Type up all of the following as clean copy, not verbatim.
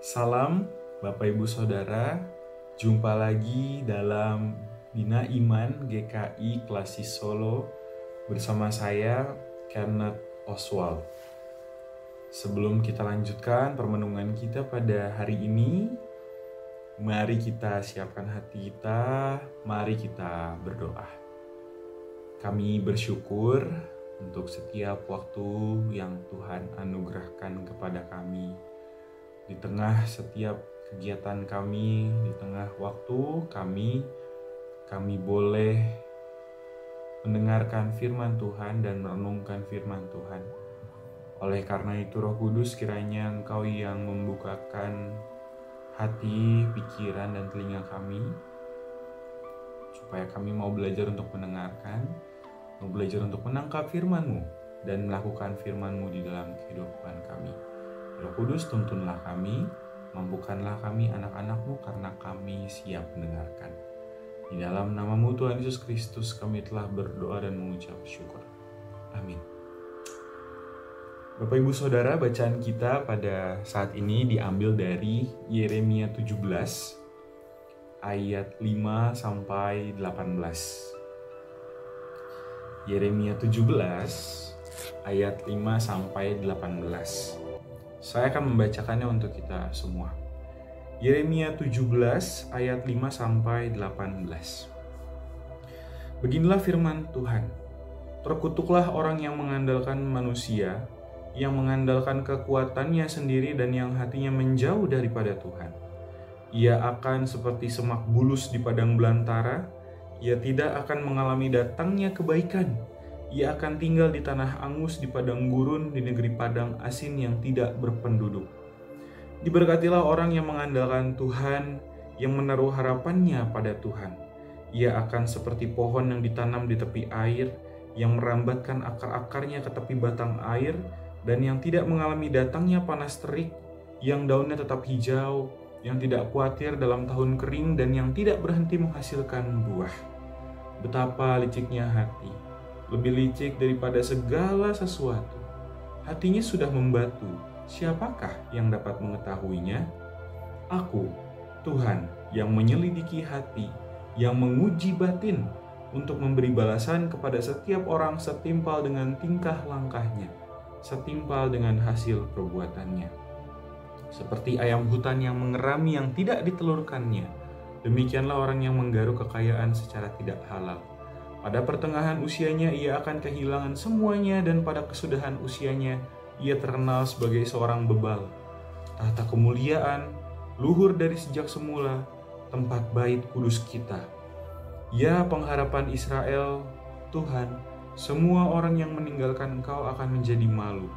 Salam Bapak Ibu Saudara, jumpa lagi dalam Bina Iman GKI Klasis Solo bersama saya Kenneth Oswald. Sebelum kita lanjutkan permenungan kita pada hari ini, mari kita siapkan hati kita, mari kita berdoa. Kami bersyukur untuk setiap waktu yang Tuhan anugerahkan kepada kami. Di tengah setiap kegiatan kami, di tengah waktu kami boleh mendengarkan firman Tuhan dan merenungkan firman Tuhan. Oleh karena itu Roh Kudus kiranya Engkau yang membukakan hati, pikiran, dan telinga kami, supaya kami mau belajar untuk mendengarkan, mau belajar untuk menangkap firman-Mu, dan melakukan firman-Mu di dalam kehidupan kami. Roh Kudus, tuntunlah kami, mampukanlah kami anak-anak-Mu karena kami siap mendengarkan. Di dalam nama-Mu Tuhan Yesus Kristus kami telah berdoa dan mengucap syukur. Amin. Bapak Ibu Saudara, bacaan kita pada saat ini diambil dari Yeremia 17 ayat 5 sampai 18. Yeremia 17 ayat 5 sampai 18. Saya akan membacakannya untuk kita semua. Yeremia 17 ayat 5 sampai 18. Beginilah firman Tuhan. Terkutuklah orang yang mengandalkan manusia, yang mengandalkan kekuatannya sendiri dan yang hatinya menjauh daripada Tuhan. Ia akan seperti semak bulus di padang belantara, ia tidak akan mengalami datangnya kebaikan. Ia akan tinggal di tanah angus, di padang gurun, di negeri padang asin yang tidak berpenduduk. Diberkatilah orang yang mengandalkan Tuhan, yang menaruh harapannya pada Tuhan. Ia akan seperti pohon yang ditanam di tepi air, yang merambatkan akar-akarnya ke tepi batang air, dan yang tidak mengalami datangnya panas terik, yang daunnya tetap hijau, yang tidak khawatir dalam tahun kering, dan yang tidak berhenti menghasilkan buah. Betapa liciknya hati, lebih licik daripada segala sesuatu. Hatinya sudah membatu, siapakah yang dapat mengetahuinya? Aku, Tuhan, yang menyelidiki hati, yang menguji batin, untuk memberi balasan kepada setiap orang setimpal dengan tingkah langkahnya, setimpal dengan hasil perbuatannya. Seperti ayam hutan yang mengerami yang tidak ditelurkannya, demikianlah orang yang menggaruk kekayaan secara tidak halal. Pada pertengahan usianya ia akan kehilangan semuanya, dan pada kesudahan usianya ia terkenal sebagai seorang bebal. Tahta kemuliaan, luhur dari sejak semula, tempat bait kudus kita. Ya pengharapan Israel, Tuhan, semua orang yang meninggalkan Engkau akan menjadi malu.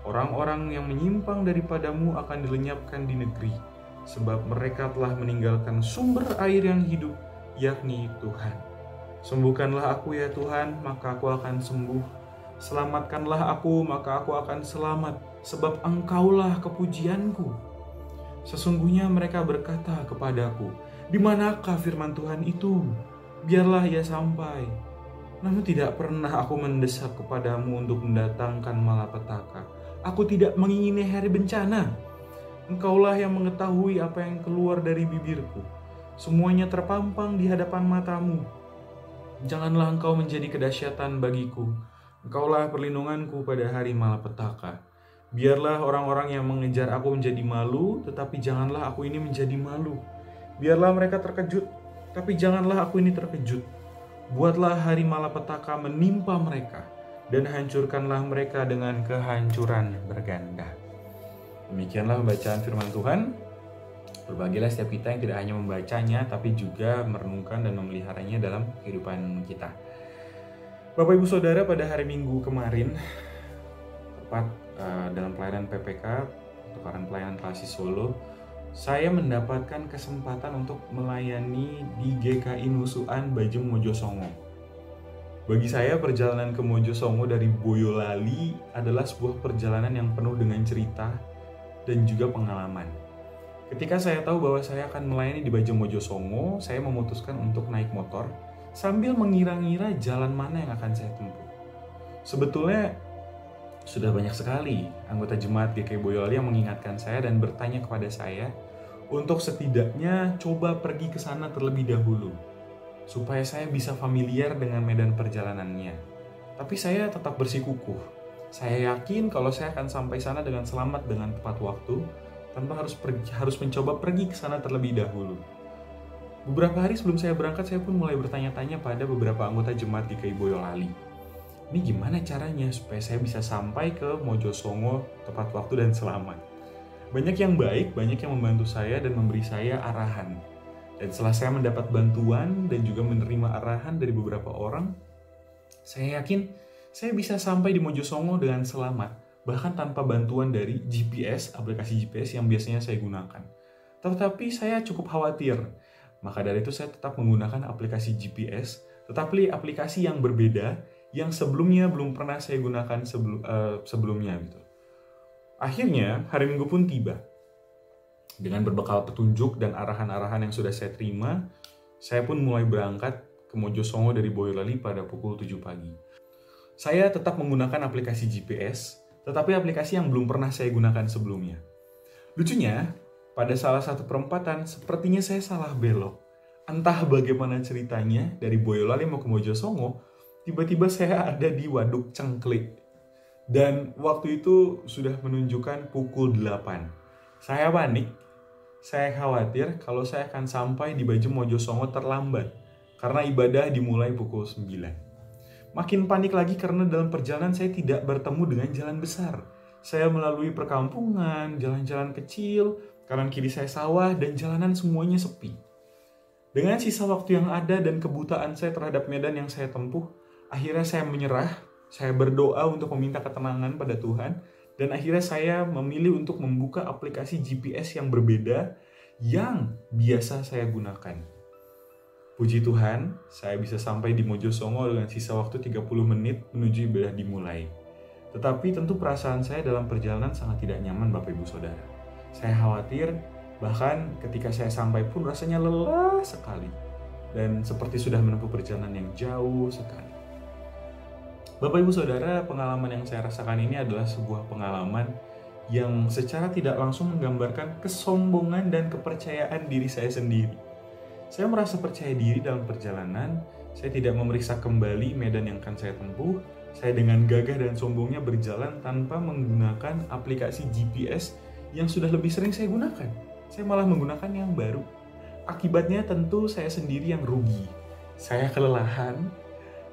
Orang-orang yang menyimpang daripadamu akan dilenyapkan di negeri, sebab mereka telah meninggalkan sumber air yang hidup, yakni Tuhan. Sembuhkanlah aku ya Tuhan, maka aku akan sembuh. Selamatkanlah aku, maka aku akan selamat, sebab Engkaulah kepujianku. Sesungguhnya mereka berkata kepadaku, di manakah firman Tuhan itu? Biarlah ia sampai. Namun tidak pernah aku mendesak kepadamu untuk mendatangkan malapetaka. Aku tidak mengingini hari bencana. Engkaulah yang mengetahui apa yang keluar dari bibirku. Semuanya terpampang di hadapan matamu. Janganlah engkau menjadi kedahsyatan bagiku. Engkaulah perlindunganku pada hari malapetaka. Biarlah orang-orang yang mengejar aku menjadi malu, tetapi janganlah aku ini menjadi malu. Biarlah mereka terkejut, tapi janganlah aku ini terkejut. Buatlah hari malapetaka menimpa mereka, dan hancurkanlah mereka dengan kehancuran berganda. Demikianlah bacaan firman Tuhan. Berbahagialah setiap kita yang tidak hanya membacanya, tapi juga merenungkan dan memeliharanya dalam kehidupan kita. Bapak Ibu Saudara, pada hari Minggu kemarin, tepat dalam pelayanan PPK, pelayanan Klasis Solo, saya mendapatkan kesempatan untuk melayani di GKI Nusukan Bajem Mojosongo. Bagi saya, perjalanan ke Mojosongo dari Boyolali adalah sebuah perjalanan yang penuh dengan cerita dan juga pengalaman. Ketika saya tahu bahwa saya akan melayani di Bajem Mojosongo, saya memutuskan untuk naik motor sambil mengira-ngira jalan mana yang akan saya tempuh. Sebetulnya Sudah banyak sekali anggota jemaat GKI Boyolali yang mengingatkan saya dan bertanya kepada saya untuk setidaknya coba pergi ke sana terlebih dahulu, supaya saya bisa familiar dengan medan perjalanannya. Tapi saya tetap bersikukuh. Saya yakin kalau saya akan sampai sana dengan selamat dengan tepat waktu, tanpa harus mencoba pergi ke sana terlebih dahulu. Beberapa hari sebelum saya berangkat, saya pun mulai bertanya-tanya pada beberapa anggota jemaat GKI Boyolali. Ini gimana caranya supaya saya bisa sampai ke Mojosongo tepat waktu dan selamat? Banyak yang baik, banyak yang membantu saya dan memberi saya arahan. Dan setelah saya mendapat bantuan dan juga menerima arahan dari beberapa orang, saya yakin saya bisa sampai di Mojosongo dengan selamat, bahkan tanpa bantuan dari GPS, aplikasi GPS yang biasanya saya gunakan. Tetapi saya cukup khawatir, maka dari itu saya tetap menggunakan aplikasi GPS, tetapi aplikasi yang berbeda, yang sebelumnya belum pernah saya gunakan sebelumnya gitu. Akhirnya hari Minggu pun tiba. Dengan berbekal petunjuk dan arahan-arahan yang sudah saya terima, saya pun mulai berangkat ke Mojosongo dari Boyolali pada pukul 7 pagi. Saya tetap menggunakan aplikasi GPS, tetapi aplikasi yang belum pernah saya gunakan sebelumnya. Lucunya, pada salah satu perempatan, sepertinya saya salah belok. Entah bagaimana ceritanya, dari Boyolali mau ke Mojosongo, tiba-tiba saya ada di Waduk Cengklik. Dan waktu itu sudah menunjukkan pukul 8. Saya panik. Saya khawatir kalau saya akan sampai di Bajem Mojosongo terlambat karena ibadah dimulai pukul 9. Makin panik lagi karena dalam perjalanan saya tidak bertemu dengan jalan besar. Saya melalui perkampungan, jalan-jalan kecil, kanan kiri saya sawah, dan jalanan semuanya sepi. Dengan sisa waktu yang ada dan kebutaan saya terhadap medan yang saya tempuh, akhirnya saya menyerah, saya berdoa untuk meminta ketenangan pada Tuhan, dan akhirnya saya memilih untuk membuka aplikasi GPS yang berbeda yang biasa saya gunakan. Puji Tuhan, saya bisa sampai di Mojosongo dengan sisa waktu 30 menit menuju ibadah dimulai. Tetapi tentu perasaan saya dalam perjalanan sangat tidak nyaman, Bapak Ibu Saudara. Saya khawatir, bahkan ketika saya sampai pun rasanya lelah sekali. Dan seperti sudah menempuh perjalanan yang jauh sekali. Bapak Ibu Saudara, pengalaman yang saya rasakan ini adalah sebuah pengalaman yang secara tidak langsung menggambarkan kesombongan dan kepercayaan diri saya sendiri. Saya merasa percaya diri dalam perjalanan, saya tidak memeriksa kembali medan yang akan saya tempuh, saya dengan gagah dan sombongnya berjalan tanpa menggunakan aplikasi GPS yang sudah lebih sering saya gunakan. Saya malah menggunakan yang baru. Akibatnya tentu saya sendiri yang rugi. Saya kelelahan,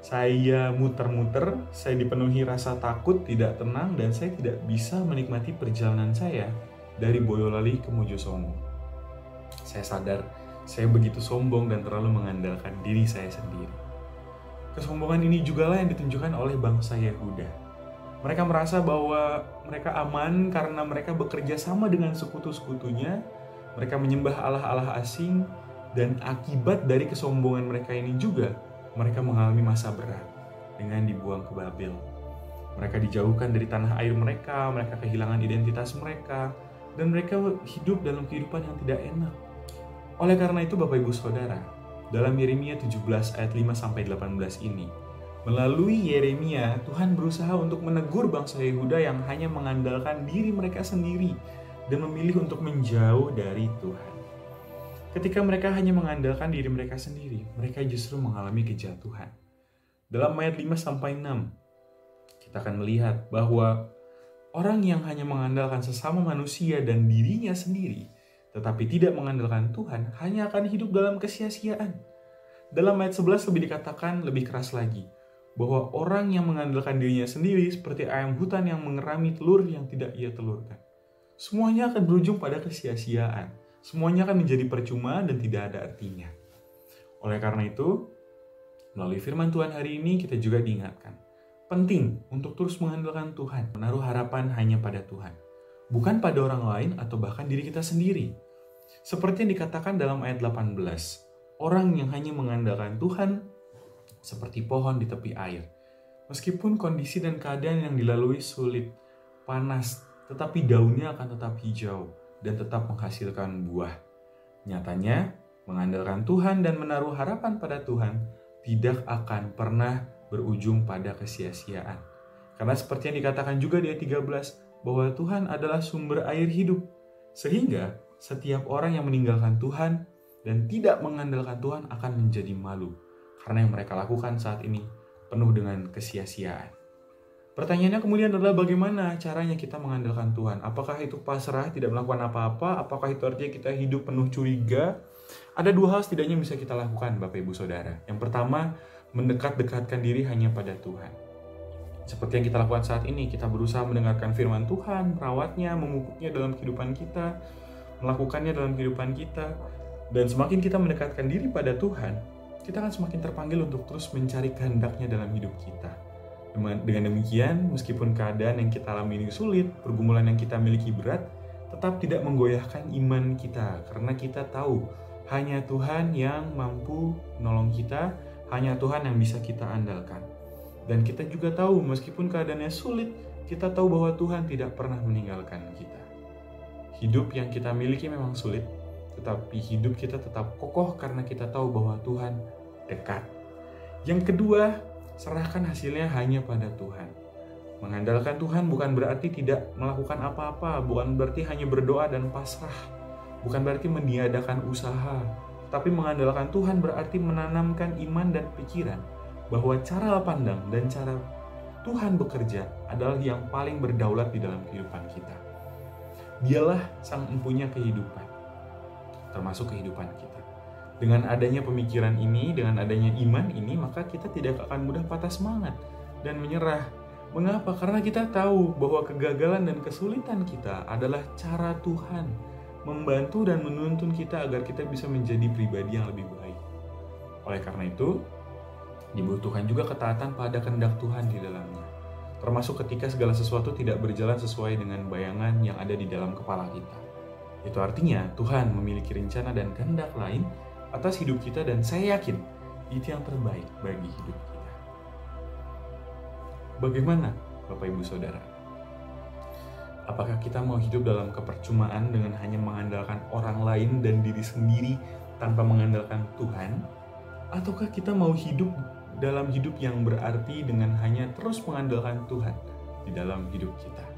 saya muter-muter, saya dipenuhi rasa takut, tidak tenang, dan saya tidak bisa menikmati perjalanan saya dari Boyolali ke Mojosongo. Saya sadar, saya begitu sombong dan terlalu mengandalkan diri saya sendiri. Kesombongan ini jugalah yang ditunjukkan oleh bangsa Yehuda. Mereka merasa bahwa mereka aman karena mereka bekerja sama dengan sekutu-sekutunya, mereka menyembah allah-allah asing, dan akibat dari kesombongan mereka ini juga, mereka mengalami masa berat dengan dibuang ke Babel. Mereka dijauhkan dari tanah air mereka, mereka kehilangan identitas mereka, dan mereka hidup dalam kehidupan yang tidak enak. Oleh karena itu Bapak Ibu Saudara, dalam Yeremia 17 ayat 5-18 ini, melalui Yeremia, Tuhan berusaha untuk menegur bangsa Yehuda yang hanya mengandalkan diri mereka sendiri dan memilih untuk menjauh dari Tuhan. Ketika mereka hanya mengandalkan diri mereka sendiri, mereka justru mengalami kejatuhan. Dalam ayat 5-6, kita akan melihat bahwa orang yang hanya mengandalkan sesama manusia dan dirinya sendiri, tetapi tidak mengandalkan Tuhan, hanya akan hidup dalam kesia-siaan. Dalam ayat 11 lebih dikatakan lebih keras lagi, bahwa orang yang mengandalkan dirinya sendiri seperti ayam hutan yang mengerami telur yang tidak ia telurkan. Semuanya akan berujung pada kesia-siaan. Semuanya akan menjadi percuma dan tidak ada artinya. Oleh karena itu, melalui firman Tuhan hari ini kita juga diingatkan, penting untuk terus mengandalkan Tuhan, menaruh harapan hanya pada Tuhan, bukan pada orang lain atau bahkan diri kita sendiri. Seperti yang dikatakan dalam ayat 18, orang yang hanya mengandalkan Tuhan seperti pohon di tepi air. Meskipun kondisi dan keadaan yang dilalui sulit, panas, tetapi daunnya akan tetap hijau dan tetap menghasilkan buah. Nyatanya, mengandalkan Tuhan dan menaruh harapan pada Tuhan tidak akan pernah berujung pada kesia-siaan. Karena seperti yang dikatakan juga di ayat 13, bahwa Tuhan adalah sumber air hidup. Sehingga setiap orang yang meninggalkan Tuhan dan tidak mengandalkan Tuhan akan menjadi malu. Karena yang mereka lakukan saat ini penuh dengan kesia-siaan. Pertanyaannya kemudian adalah bagaimana caranya kita mengandalkan Tuhan? Apakah itu pasrah, tidak melakukan apa-apa? Apakah itu artinya kita hidup penuh curiga? Ada dua hal setidaknya yang bisa kita lakukan, Bapak Ibu Saudara. Yang pertama, mendekat-dekatkan diri hanya pada Tuhan. Seperti yang kita lakukan saat ini, kita berusaha mendengarkan firman Tuhan, merawatnya, memupuknya dalam kehidupan kita, melakukannya dalam kehidupan kita. Dan semakin kita mendekatkan diri pada Tuhan, kita akan semakin terpanggil untuk terus mencari kehendak-Nya dalam hidup kita. Dengan demikian, meskipun keadaan yang kita alami ini sulit, pergumulan yang kita miliki berat, tetap tidak menggoyahkan iman kita. Karena kita tahu, hanya Tuhan yang mampu menolong kita, hanya Tuhan yang bisa kita andalkan. Dan kita juga tahu, meskipun keadaannya sulit, kita tahu bahwa Tuhan tidak pernah meninggalkan kita. Hidup yang kita miliki memang sulit, tetapi hidup kita tetap kokoh karena kita tahu bahwa Tuhan dekat. Yang kedua, serahkan hasilnya hanya pada Tuhan. Mengandalkan Tuhan bukan berarti tidak melakukan apa-apa, bukan berarti hanya berdoa dan pasrah, bukan berarti meniadakan usaha, tapi mengandalkan Tuhan berarti menanamkan iman dan pikiran bahwa cara pandang dan cara Tuhan bekerja adalah yang paling berdaulat di dalam kehidupan kita. Dialah sang empunya kehidupan, termasuk kehidupan kita. Dengan adanya pemikiran ini, dengan adanya iman ini, maka kita tidak akan mudah patah semangat dan menyerah. Mengapa? Karena kita tahu bahwa kegagalan dan kesulitan kita adalah cara Tuhan membantu dan menuntun kita agar kita bisa menjadi pribadi yang lebih baik. Oleh karena itu, dibutuhkan juga ketaatan pada kehendak Tuhan di dalamnya. Termasuk ketika segala sesuatu tidak berjalan sesuai dengan bayangan yang ada di dalam kepala kita. Itu artinya Tuhan memiliki rencana dan kehendak lain atas hidup kita, dan saya yakin itu yang terbaik bagi hidup kita. Bagaimana, Bapak Ibu Saudara? Apakah kita mau hidup dalam kepercumaan dengan hanya mengandalkan orang lain dan diri sendiri tanpa mengandalkan Tuhan? Ataukah kita mau hidup dalam hidup yang berarti dengan hanya terus mengandalkan Tuhan di dalam hidup kita?